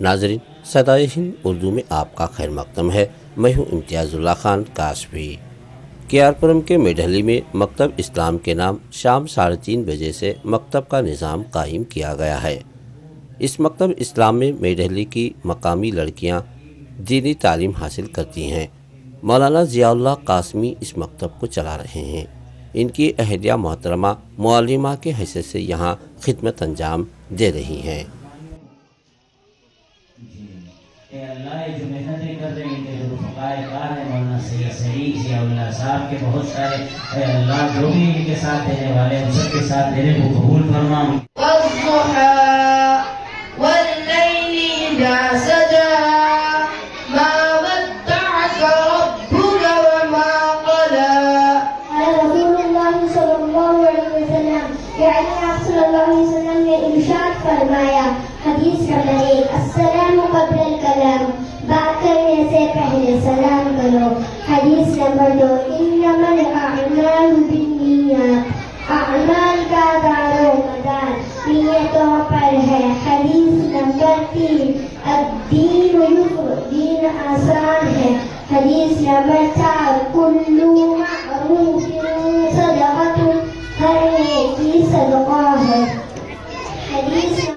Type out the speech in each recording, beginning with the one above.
ناظرین، صدائے ہند اردو میں آپ کا خیر مقدم ہے۔ میں ہوں امتیاز اللہ خان کاشفی۔ کے آر پورم کے میڈھلی میں مکتب اسلام کے نام شام 3:30 بجے سے مکتب کا نظام قائم کیا گیا ہے۔ اس مکتب اسلام میں میڈھلی کی مقامی لڑکیاں دینی تعلیم حاصل کرتی ہیں۔ مولانا ضیاء اللہ قاسمی اس مکتب کو چلا رہے ہیں۔ ان کی اہلیہ محترمہ معلمہ کے حیثیت سے یہاں خدمت انجام دے رہی ہیں۔ اللہ جو محنتیں کر رہے ہیں، جو فقائے کار ہیں، مولانا سعید ضیاء اللہ صاحب کے بہت سارے، اے اللہ جو بھی ان کے ساتھ دینے والے ہیں، ان سب کے ساتھ دینے کو قبول فرما۔ والضحى والليل إذا سجى ما ودعك ربك وما قلى. قال رسول اللہ صلی اللہ علیہ وسلم، یعنی آپ صلی اللہ علیہ وسلم نے ارشاد فرمایا، حدیث نمبر 1، السلام قبل الکلام، بات کرنے سے پہلے سلام کرو۔ حدیث نمبر 2، انما الاعمال بالنیات، اعمال کا دار و مدار نیتوں پر ہے۔ حدیث نمبر 3، الدین یسر، دین آسان ہے۔ حدیث نمبر 4، کل معروف صدقۃ، ہر نیکی صدقہ ہے۔ حدیث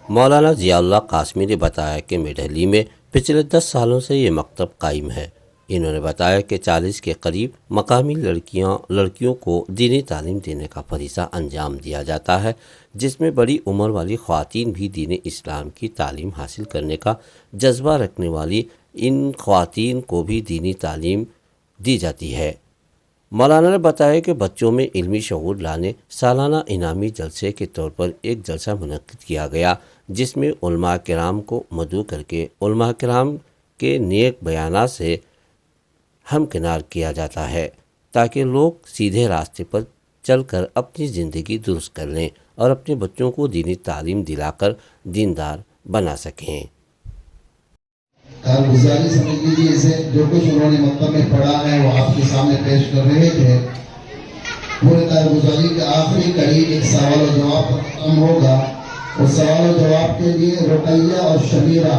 مولانا ضیاء اللہ قاسمی نے بتایا کہ میڈھلی میں پچھلے 10 سالوں سے یہ مکتب قائم ہے۔ انہوں نے بتایا کہ 40 کے قریب مقامی لڑکیوں کو دینی تعلیم دینے کا فریضہ انجام دیا جاتا ہے، جس میں بڑی عمر والی خواتین بھی دین اسلام کی تعلیم حاصل کرنے کا جذبہ رکھنے والی ان خواتین کو بھی دینی تعلیم دی جاتی ہے۔ مولانا نے بتایا کہ بچوں میں علمی شعور لانے سالانہ انعامی جلسے کے طور پر ایک جلسہ منعقد کیا گیا، جس میں علماء کرام کو مدعو کر کے علماء کرام کے نیک بیانات سے ہمکنار کیا جاتا ہے، تاکہ لوگ سیدھے راستے پر چل کر اپنی زندگی درست کر لیں اور اپنے بچوں کو دینی تعلیم دلا کر دیندار بنا سکیں۔ کارگزاری سمجھ لیجیے اسے، جو کچھ انہوں نے مکتب میں پڑھا ہے وہ آپ کے سامنے پیش کر رہے تھے۔ پورے کارگزاری کے آخری کڑی ایک سوال و جواب ختم ہوگا۔ اس سوال و جواب کے لیے رقیہ اور شمیرہ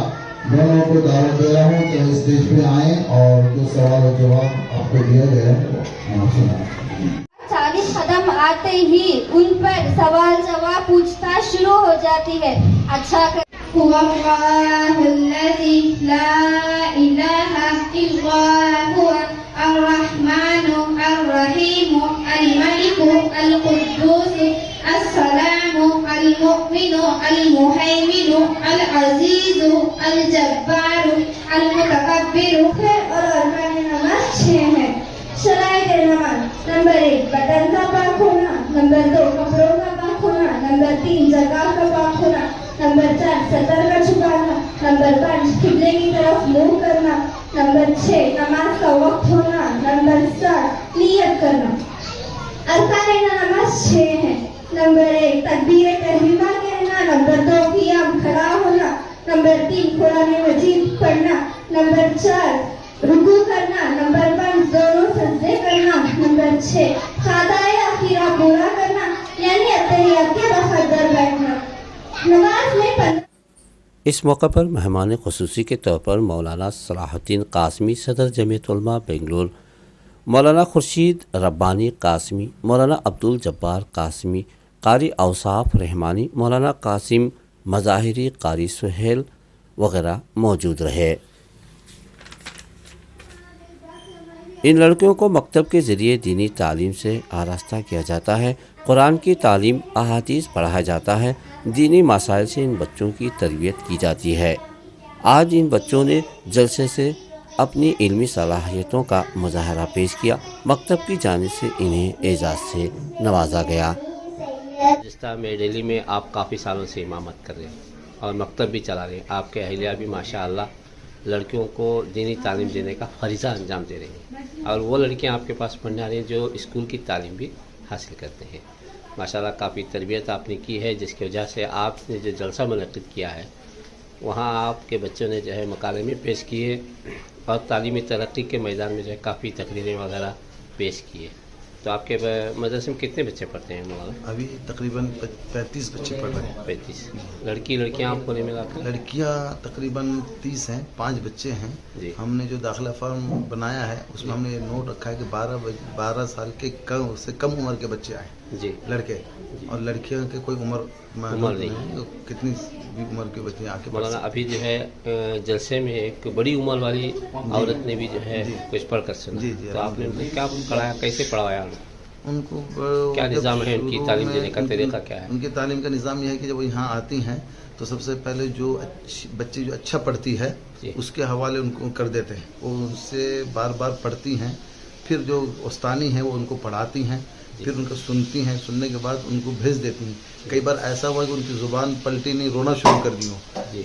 دونوں کو دعوت دے رہا ہوں کہ اسٹیج پہ آئیں اور جو سوال و جواب آپ کو دیا گیا ہے وہ آپ سنائیں۔ 40 قدم آتے ہی ان پر سوال جواب پوچھتاچھ شروع ہو جاتی ہے۔ اچھا هو الله الذي لا إله إلا هو الرحمن الرحيم الملك القدوس السلام المؤمن المهيمن العزيز الجبار المتكبر۔ اور ارکان نماز 6 ہیں۔ شرائط نماز: نمبر 1، بدن کا پاک ہونا۔ نمبر 2، کپڑوں کا پاک ہونا۔ نمبر 3، جگہ کا پاک ہونا۔ نمبر 4، سطر کا چھپانا۔ نمبر 5، قبلے کی طرف منہ کرنا۔ نمبر 6، نماز کا وقت ہونا۔ نمبر 7، نیت کرنا۔ ارکان نماز 6 ہیں۔ نمبر 1، تکبیر تحریمہ کہنا۔ نمبر 2، قیام کھڑا ہونا۔ نمبر 3، قرآن مجید پڑھنا۔ نمبر 4، رکوع کرنا۔ نمبر 5، دونوں سجدے کرنا۔ نمبر 6، خاطۂ اخیرہ پورا کرنا، یعنی اتحیات کے بخدر بیٹھنا۔ نماز میں اس موقع پر مہمان خصوصی کے طور پر مولانا صلاح الدین قاسمی صدر جمعیت علماء بنگلور، مولانا خورشید ربانی قاسمی، مولانا عبدالجبار قاسمی، قاری اوصاف رحمانی، مولانا قاسم مظاہری، قاری سہیل وغیرہ موجود رہے۔ ان لڑکیوں کو مکتب کے ذریعے دینی تعلیم سے آراستہ کیا جاتا ہے، قرآن کی تعلیم، احادیث پڑھایا جاتا ہے، دینی مسائل سے ان بچوں کی تربیت کی جاتی ہے۔ آج ان بچوں نے جلسے سے اپنی علمی صلاحیتوں کا مظاہرہ پیش کیا۔ مکتب کی جانب سے انہیں اعزاز سے نوازا گیا۔ جس طرح میڈھلی میں آپ کافی سالوں سے امامت کر رہے ہیں اور مکتب بھی چلا رہے ہیں، آپ کے اہلیہ بھی ماشاءاللہ لڑکیوں کو دینی تعلیم دینے کا فریضہ انجام دے رہے ہیں، اور وہ لڑکیاں آپ کے پاس پڑھنے آ رہی ہیں جو اسکول کی تعلیم بھی حاصل کرتے ہیں۔ ماشاءاللہ کافی تربیت آپ نے کی ہے، جس کی وجہ سے آپ نے جو جلسہ منعقد کیا ہے وہاں آپ کے بچوں نے جو ہے مکالمے پیش کیے اور تعلیمی ترقی کے میدان میں جو ہے کافی تقریریں وغیرہ پیش کیے۔ तो आपके मदरसे में कितने बच्चे पढ़ते हैं मौलाना? अभी तकरीबन 35 बच्चे पढ़ रहे हैं। 35 लड़कियां आपको नहीं मिलाकर? लड़कियां तकरीबन 30 हैं, 5 बच्चे हैं। जी। हमने जो दाखिला फॉर्म बनाया है उसमें हमने नोट रखा है कि 12 साल के कम से कम उम्र के बच्चे आए जी। लड़के, और लड़कियों के कोई उम्र नहीं। तो कितनी भी उम्र के बच्चे आके पढ़ मौलाना सकते अभी जो है जलसे में एक बड़ी उम्र वाली औरत ने भी जो है जी। कुछ पढ़ कर सुना, जी, तो आपने उनको क्या पढ़ाया, कैसे पढ़ाया? हैं। उनको क्या जब निज़ाम है उनकी शुरू तालीम में देने का तरीका क्या है? उनकी तालीम का निज़ाम यह है कि जब वो यहाँ आती हैं तो सबसे पहले जो बच्ची जो अच्छा पढ़ती है जी। उसके हवाले उनको कर देते हैं, वो उनसे बार बार पढ़ती हैं, फिर जो उस्तानी हैं वो उनको पढ़ाती हैं, फिर उनको सुनती हैं, सुनने के बाद उनको भेज देती हैं। कई बार ऐसा हुआ कि उनकी ज़ुबान पलटी नहीं, रोना शुरू कर दी हो,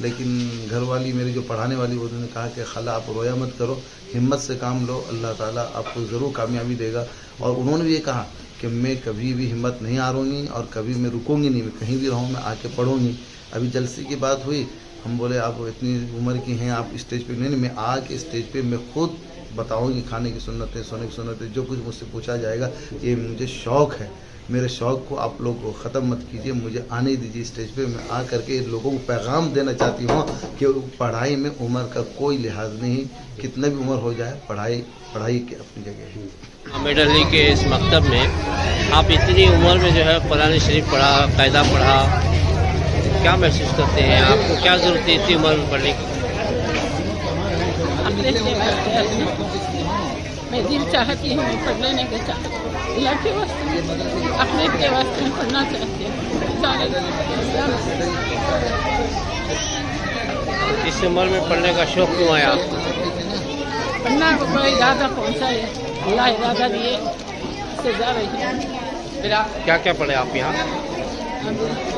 लेकिन घर वाली मेरी जो पढ़ाने वाली उन्होंने कहा कि खाला आप रोया मत करो, हिम्मत से काम लो, अल्लाह ताला आपको ज़रूर कामयाबी देगा। और उन्होंने भी ये कहा कि मैं कभी भी हिम्मत नहीं हारूंगी और कभी मैं रुकूंगी नहीं, मैं कहीं भी रहूँ मैं आके पढ़ूंगी। अभी जलसे की बात हुई, हम बोले आप इतनी उम्र की हैं, आप स्टेज पे नहीं, मैं आके स्टेज पे मैं खुद बताऊंगी खाने की सुन्नतें, सोने की सुन्नतें, जो कुछ मुझसे पूछा जाएगा। ये मुझे शौक़ है, मेरे शौक़ को आप लोग ख़त्म मत कीजिए, मुझे आने दीजिए स्टेज पे। मैं आ करके लोगों को पैगाम देना चाहती हूँ कि पढ़ाई में उम्र का कोई लिहाज नहीं, कितना भी उम्र हो जाए, पढ़ाई की अपनी जगह है। मेडल ली के इस मकतब में आप इतनी उम्र में जो है कुरान शरीफ पढ़ा, कायदा पढ़ा, क्या महसूस करते हैं? आपको क्या ज़रूरत है इतनी उम्र में पढ़ने की? मैं दिल चाहती हूँ पढ़ लेने के चाहती, लड़के वास्ते अपने के वास्ते में पढ़ना चाहती हूँ। इस उम्र में पढ़ने का शौक़ क्यों आया आपको? पढ़ना को कोई इरादा पहुँचा है, अल्लाह इरादा दिए इससे जा रही है। क्या क्या पढ़े आप यहाँ?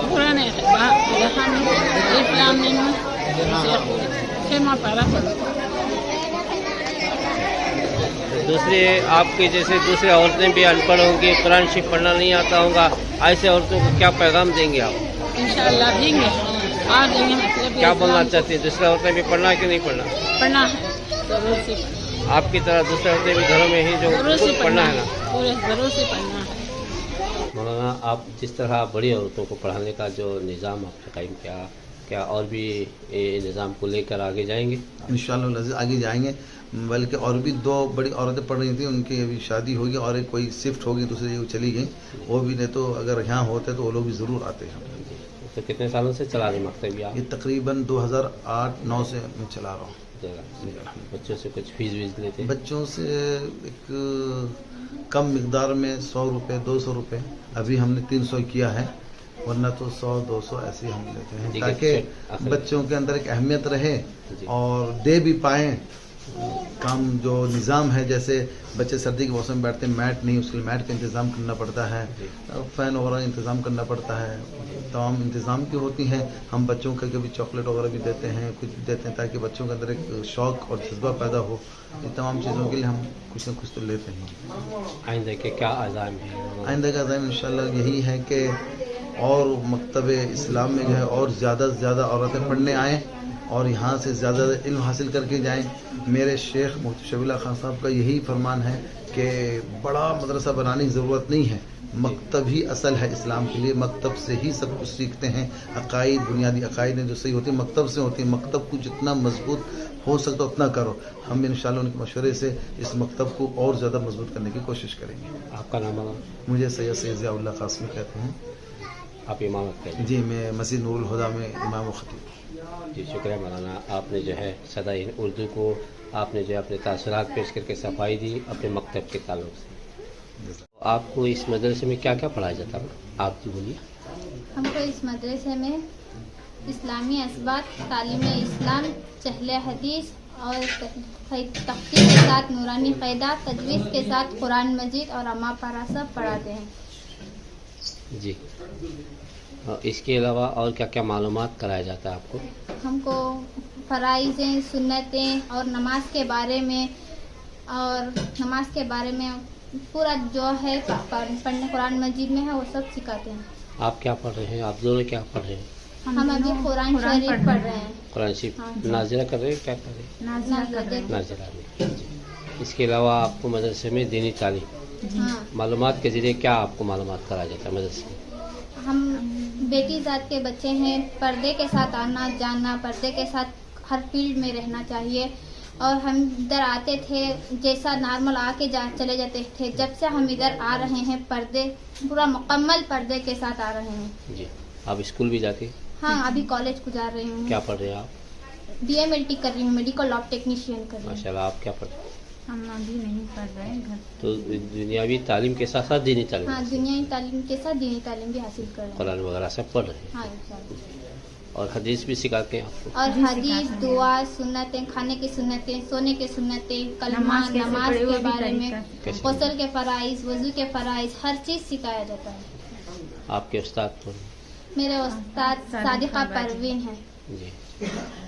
पुराने इस्लाम में खेमा पारा पढ़ा। दूसरे आपके जैसे दूसरे औरतें भी अनपढ़ होंगी, कुरान शरीफ पढ़ना नहीं आता होगा, ऐसे औरतों को क्या पैगाम देंगे आप? इंशाअल्लाह देंगे, आ देंगे। मतलब क्या बोलना चाहते हैं? दूसरे औरतें भी पढ़ना है कि नहीं पढ़ना? पढ़ना है जरूर से, आपकी तरह दूसरे औरतें भी घरों में ही जो जरूर से पढ़ना है ना? पूरे जरूर से पढ़ना है। मौलाना आप जिस तरह बड़ी औरतों को पढ़ाने का जो निज़ाम आपने कायम किया, क्या और भी ये निज़ाम को लेकर आगे जाएंगे? इंशाअल्लाह आगे जाएंगे, बल्कि और भी 2 बड़ी औरतें पढ़ रही थी, उनकी अभी शादी होगी और एक कोई शिफ्ट होगी दूसरी जगह चली गई, वो भी नहीं तो अगर यहाँ होते तो वो लोग भी ज़रूर आते हैं। तो कितने सालों से चला रहे मकतब आप? ये तकरीबन 2008-9 से मैं चला रहा हूँ। बच्चों से कुछ फीस वीस लेते हैं? बच्चों से एक कम मिकदार में 100 रुपये 200 रुपये, अभी हमने 300 किया है, वरना तो 100-200 ऐसे ही हम लेते हैं, ताकि बच्चों के अंदर एक अहमियत रहे और दे भी पाएँ। काम जो निज़ाम है, जैसे बच्चे सर्दी के मौसम में बैठते हैं, मैट नहीं, उसके लिए मैट का इंतज़ाम करना पड़ता है, फ़ैन वगैरह इंतज़ाम करना पड़ता है, तमाम इंतज़ाम की होती हैं। हम बच्चों को कभी चॉकलेट वगैरह भी देते हैं, कुछ भी देते हैं, ताकि बच्चों के अंदर एक शौक़ और जज्बा पैदा हो। इन तमाम चीज़ों के लिए हम कुछ न कुछ तो लेते हैं। आइंदा के क्या आज़ाम है? आइंदा का आज़ाम इंशाअल्लाह यही है कि और मकतब इस्लाम में जो है और ज़्यादा से ज़्यादा औरतें पढ़ने आएँ और यहाँ से ज़्यादा इल्म हासिल करके जाएं। मेरे शेख मुफ्ती शबीउल्लाह खान साहब का यही फरमान है कि बड़ा मदरसा बनाने की ज़रूरत नहीं है, मकतब ही असल है इस्लाम के लिए, मकतब से ही सब कुछ सीखते हैं। अकायद, बुनियादी अकायद जो सही होती है मकतब से होती है, मकतब को जितना मजबूत हो सकता उतना करो। हम इंशाअल्लाह उनके मशवरे से इस मकतब को और ज़्यादा मजबूत करने की कोशिश करेंगे। आपका नाम? मुझे सैयद ज़ियाउल्लाह कासमी कहते हैं। आप इमामत करते हैं? जी, मैं मस्जिद नूरुल हुदा में इमाम व खतीब। जी शुक्रिया मौलाना, आपने जो है सदा उर्दू को आपने जो है अपने तासुरात पेश करके सफाई दी अपने मकतब के ताल्लुक से। आपको इस मदरसे में क्या क्या पढ़ाया जाता है? आप जी बोलिए। हमको इस मदरसे में इस्लामी असबात, तालीम इस्लाम, चहले हदीस और तख्ती के साथ नूरानी क़ैदा, तजवीज़ के साथ कुरान मजीद और अम्मा पारा सब पढ़ाते हैं। जी, और इसके अलावा और क्या क्या मालूमात कराया जाता है आपको? हमको फ़राइज़ें, सुन्नतें और नमाज के बारे में पूरा जो है पढ़ने कुरान मजीद में है वो सब सिखाते हैं। आप क्या पढ़ रहे हैं? आप दोनों क्या पढ़ रहे हैं? हम अभी कुरान शरीफ पढ़ रहे हैं। कुरान शरीफ नाज़िरा कर रहे हैं? क्या कर रहे हैं? नाज़िरा में। इसके अलावा आपको मदरसे में दीनी तालीम हाँ, मालूमात के ज़रिए क्या आपको मालूमात कराया जाता है मदरसे में? हम बेटी ज़ात के बच्चे हैं, पर्दे के साथ आना जाना, पर्दे के साथ हर फील्ड में रहना चाहिए। और हम इधर आते थे जैसा नॉर्मल आके चले जाते थे, जब से हम इधर आ रहे हैं पर्दे पूरा मुकम्मल पर्दे के साथ आ रहे हैं। जी, आप स्कूल भी जाती हैं? हाँ, अभी कॉलेज गुजार रही हूँ, क्या पढ़ रहे हैं आप? DMLT कर रही हूँ, मेडिकल लैब टेक्नीशियन कर रही हूँ। माशाल्लाह, आप क्या पढ़ते हैं? हम अभी नहीं पढ़ रहे हैं घर। तो दुनियावी तालीम के साथ साथ दीनी तालीम, हाँ, दुनियाई तालीम के साथ दीनी तालीम भी हासिल कर रहे हैं। कुरान वगैरह सब पढ़ रहे हैं हाँ, इंशाल्लाह। और हदीस भी सिखाते हैं आपको? और हदीस, दुआ, सुन्नतें, खाने की सुन्नतें, सोने के सुन्नतें, कलमा, नमाज कैसे नमाज पढ़े वो के भी बारे में, तरीका। कैसे? गुस्ल के फराइज, वजू के फराइज, हर चीज़ सिखाया जाता है। आपके उस्ताद कौन? मेरे उस्ताद सादिका परवीन हैं। जी,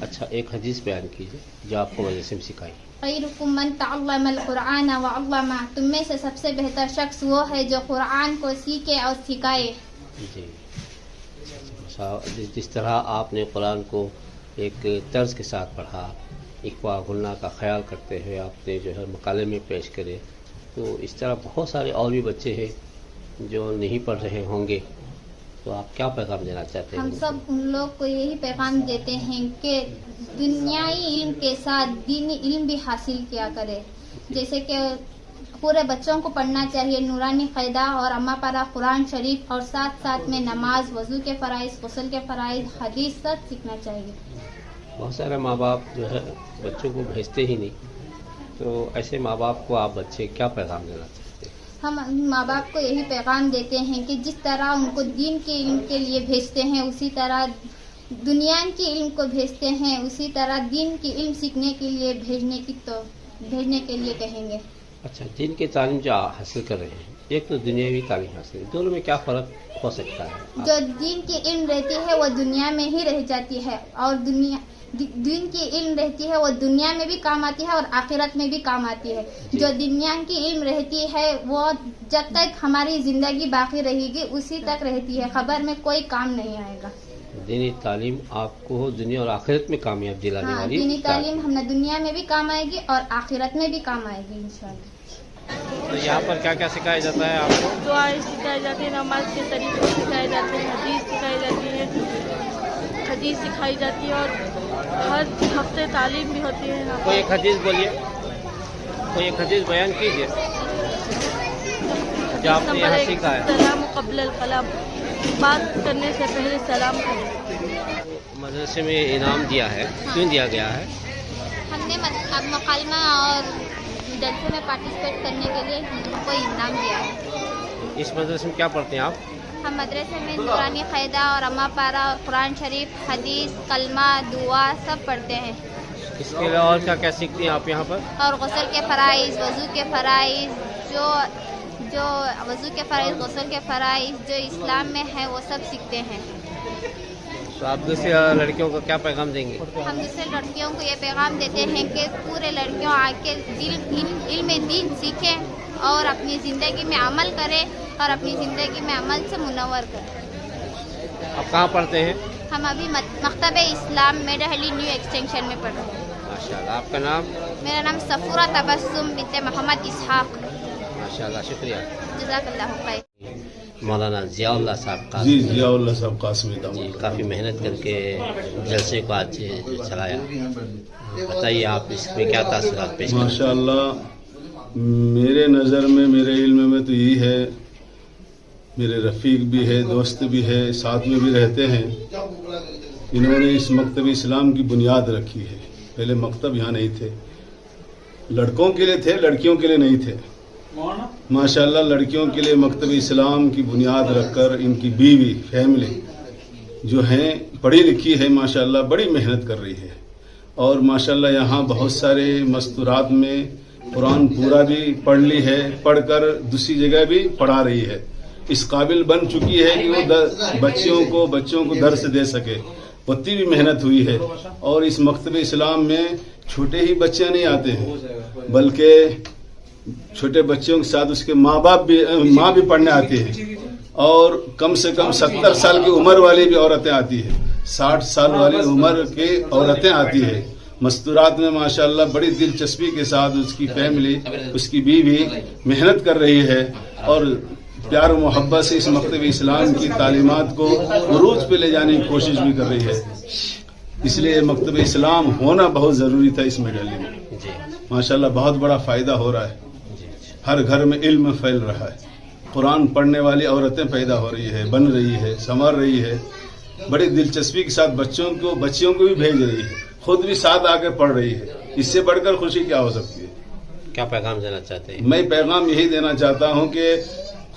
अच्छा, एक हदीस बयान कीजिए जो आपको मदरसे में सिखाई। खैरुकुम मन तअल्लमल कुरआन व अल्लमा, तुम में से सबसे बेहतर शख्स वो है जो कुरान को सीखे और सिखाए। जी, जिस तरह आपने कुरान को एक तर्ज के साथ पढ़ा, इक्वा गुलना का ख्याल करते हुए आपने जो है मकाले में पेश करे, तो इस तरह बहुत सारे और भी बच्चे हैं जो नहीं पढ़ रहे होंगे, तो आप क्या पैगाम देना चाहते हैं? हम सब उन लोग को यही पैगाम देते हैं कि दुनियाई इल्म के साथ दीनी इल्म भी हासिल किया करे। जैसे कि पूरे बच्चों को पढ़ना चाहिए नूरानी क़ैदा और अम्मा पारा कुरान शरीफ, और साथ साथ में नमाज, वज़ू के फ़राइज़, गुस्ल के फ़राइज़, हदीस सब सीखना चाहिए। बहुत सारे माँ बाप जो है बच्चों को भेजते ही नहीं, तो ऐसे माँ बाप को आप बच्चे क्या पैगाम देना चाहते हैं? हम माँ बाप को यही पैगाम देते हैं कि जिस तरह उनको दीन के इल्म के लिए भेजते हैं, उसी तरह दुनिया की इल्म को भेजते हैं, उसी तरह दीन की इल्म सीखने के लिए भेजने के लिए कहेंगे। अच्छा, दीन की तालीम जो हासिल कर रहे हैं, एक तो दुनियावी तालीम हासिल, दोनों में क्या फ़र्क हो सकता है? जो दीन की इल्म रहती है वो दुनिया में ही रह जाती है, और दीन की इल्म रहती है वो दुनिया में भी काम आती है और आखिरत में भी काम आती है। जो दुनिया की इल्म रहती है वो जब तक हमारी ज़िंदगी बाकी रहेगी उसी तक रहती है, खबर में कोई काम नहीं आएगा। दीनी तालीम आपको दुनिया और आखिरत में कामयाब दिलाने हाँ, वाली दीनी तालीम हमें दुनिया में भी काम आएगी और आखिरत में भी काम आएगी इंशाल्लाह। तो यहाँ पर क्या क्या सिखाया जाता है आपको? दुआएं सिखाई जाती है, नमाज के तरीके सिखाए जाते हैं, हदीस सिखाई जाती है, हदीस सिखाई जाती है, और हर हफ्ते तालीम भी होती है यहाँ कोई पर। एक हदीस बोलिए, कोई एक हदीस बयान कीजिए जो आपने यहाँ नंबर 1, सीखा है। सलाम क़ब्ल कलाम, बात करने से पहले सलाम करें। मदरसे में इनाम दिया है, क्यों दिया गया है? हमने मुकालमा और जलसे में पार्टिसिपेट करने के लिए हमको इनाम दिया है। इस मदरसे में क्या पढ़ते हैं आप? हम मदरसे में नूरानी क़ैदा और अम्मा पारा और कुरान शरीफ, हदीस, कलमा, दुआ सब पढ़ते हैं। इसके अलावा और क्या क्या सीखती हैं आप यहाँ पर? और गुस्ल के फ़राइज़, वज़ू के फ़राइज़, जो वज़ू के फ़राइज़, गुस्ल के फ़राइज़ जो इस्लाम में है वो सब सीखते हैं। तो आप दूसरी लड़कियों को क्या पैगाम देंगे? हम दूसरे लड़कियों को ये पैगाम देते हैं कि पूरे लड़कियों आके इल्म दीन सीखें और अपनी ज़िंदगी में अमल करें और अपनी ज़िंदगी में अमल से मुनव्वर करें। आप कहाँ पढ़ते हैं? हम अभी मकतब इस्लाम मेडहली न्यू एक्सटेंशन में पढ़ रहे हैं। माशाल्लाह, आपका नाम? मेरा नाम सफूरा तबस्सुम बिन्त मोहम्मद इसहाक। माशाल्लाह, शुक्रिया। जज़ाकल्लाहु खैर। मौलाना ज़ियाउल्लाह साहब का जी, ज़ियाउल्लाह साहब कासमी जी काफ़ी मेहनत करके जलसे को आज चलाया, बताइए आप इसमें क्या तासुरात पेश करें? माशाअल्लाह, मेरे नज़र में, मेरे इल्म में तो यही है, मेरे रफ़ीक भी है, दोस्त भी है, साथ में भी रहते हैं। इन्होंने इस मकतब इस्लाम की बुनियाद रखी है। पहले मकतब यहाँ नहीं थे, लड़कों के लिए थे, लड़कियों के लिए नहीं थे। माशाअल्लाह, लड़कियों के लिए मकतब इस्लाम की बुनियाद रखकर इनकी बीवी, फैमिली जो हैं पढ़ी लिखी है, माशाअल्लाह बड़ी मेहनत कर रही है। और माशाअल्लाह यहाँ बहुत सारे मस्तूरात में कुरान पूरा भी पढ़ ली है, पढ़कर दूसरी जगह भी पढ़ा रही है। इस काबिल बन चुकी है कि वो बच्चों को दर्स दे सके, उतनी भी मेहनत हुई है। और इस मकतब इस्लाम में छोटे ही बच्चे नहीं आते हैं, बल्कि छोटे बच्चों के साथ उसके माँ भी पढ़ने आती है। और कम से कम 70 साल की उम्र वाली भी औरतें आती है, 60 साल वाली उम्र की औरतें आती है। مستورات میں ماشاءاللہ بڑی دلچسپی کے ساتھ اس کی فیملی، اس کی بیوی محنت کر رہی ہے اور پیار و محبت سے اس مکتب اسلام کی تعلیمات کو عروج پہ لے جانے کی کوشش بھی کر رہی ہے. اس لیے مکتب اسلام ہونا بہت ضروری تھا اس میڈلی میں. ماشاءاللہ بہت بڑا فائدہ ہو رہا ہے. ہر گھر میں علم پھیل رہا ہے. قرآن پڑھنے والی عورتیں پیدا ہو رہی ہے، بن رہی ہے، سنور رہی ہے. بڑی دلچسپی کے ساتھ بچیوں کو بھی بھیج رہی ہے، خود بھی ساتھ آ کے پڑھ رہی ہے. اس سے بڑھ کر خوشی کیا ہو سکتی ہے؟ کیا پیغام دینا چاہتے ہیں؟ میں پیغام یہی دینا چاہتا ہوں کہ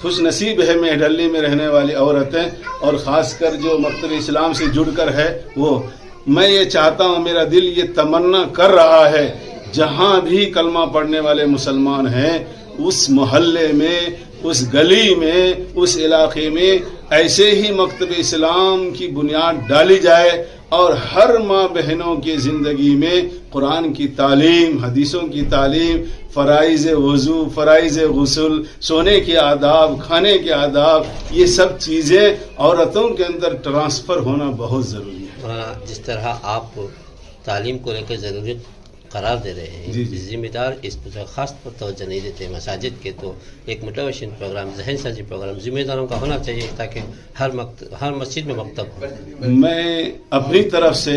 خوش نصیب ہے میڈلی میں رہنے والی عورتیں، اور خاص کر جو مکتب اسلام سے جڑ کر ہے وہ. میں یہ چاہتا ہوں، میرا دل یہ تمنا کر رہا ہے، جہاں بھی کلمہ پڑھنے والے مسلمان ہیں اس محلے میں، اس گلی میں، اس علاقے میں ایسے ہی مکتب اسلام کی بنیاد ڈالی جائے اور ہر ماں بہنوں کی زندگی میں قرآن کی تعلیم، حدیثوں کی تعلیم، فرائض وضو، فرائض غسل، سونے کے آداب، کھانے کے آداب، یہ سب چیزیں عورتوں کے اندر ٹرانسفر ہونا بہت ضروری ہے. جس طرح آپ تعلیم کو لے کر ضرورت قرار دے رہے ہیں، ذمہ دار اس پر خاص پر توجہ نہیں دیتے مساجد کے، تو ایک موٹیویشن پروگرام، ذہن سازی پروگرام ذمہ داروں کا ہونا چاہیے تاکہ ہر مسجد میں مکتب ہو. میں اپنی طرف سے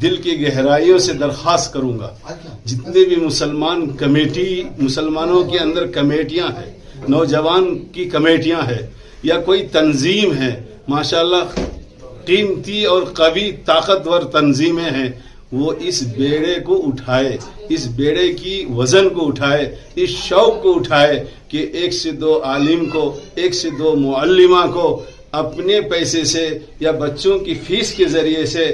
دل کی گہرائیوں سے درخواست کروں گا، جتنے بھی مسلمانوں کے اندر کمیٹیاں ہیں، نوجوان کی کمیٹیاں ہیں یا کوئی تنظیم ہے، ماشاءاللہ قیمتی اور قوی طاقتور تنظیمیں ہیں، وہ اس بیڑے کو اٹھائے، اس بیڑے کی وزن کو اٹھائے، اس شوق کو اٹھائے کہ 1 سے 2 عالم کو، 1 سے 2 معلمہ کو اپنے پیسے سے یا بچوں کی فیس کے ذریعے سے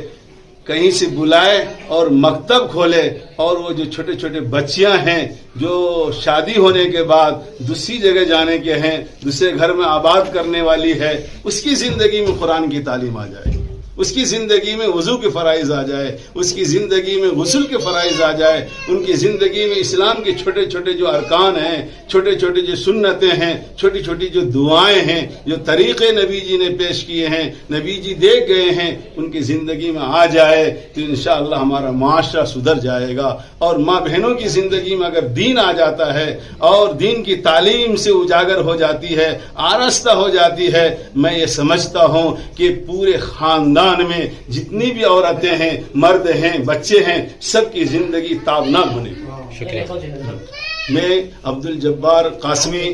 کہیں سے بلائے اور مکتب کھولے، اور وہ جو چھوٹے چھوٹے بچیاں ہیں جو شادی ہونے کے بعد دوسری جگہ جانے کے ہیں، دوسرے گھر میں آباد کرنے والی ہے، اس کی زندگی میں قرآن کی تعلیم آ جائے، اس کی زندگی میں وضو کے فرائض آ جائے، اس کی زندگی میں غسل کے فرائض آ جائے، ان کی زندگی میں اسلام کے چھوٹے چھوٹے جو ارکان ہیں، چھوٹے چھوٹے جو سنتیں ہیں، چھوٹی چھوٹی جو دعائیں ہیں، جو طریقے نبی جی نے پیش کیے ہیں، نبی جی دے گئے ہیں، ان کی زندگی میں آ جائے تو انشاءاللہ ہمارا معاشرہ سدھر جائے گا. اور ماں بہنوں کی زندگی میں اگر دین آ جاتا ہے اور دین کی تعلیم سے اجاگر ہو جاتی ہے، آراستہ ہو جاتی ہے، میں یہ سمجھتا ہوں کہ پورے خاندان میں جتنی بھی عورتیں ہیں، مرد ہیں، بچے ہیں، سب کی زندگی تابناک بنے گی. شکریہ. میں عبد الجبار قاسمی،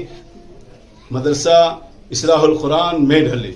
مدرسہ اصلاح القرآن میڈھلی.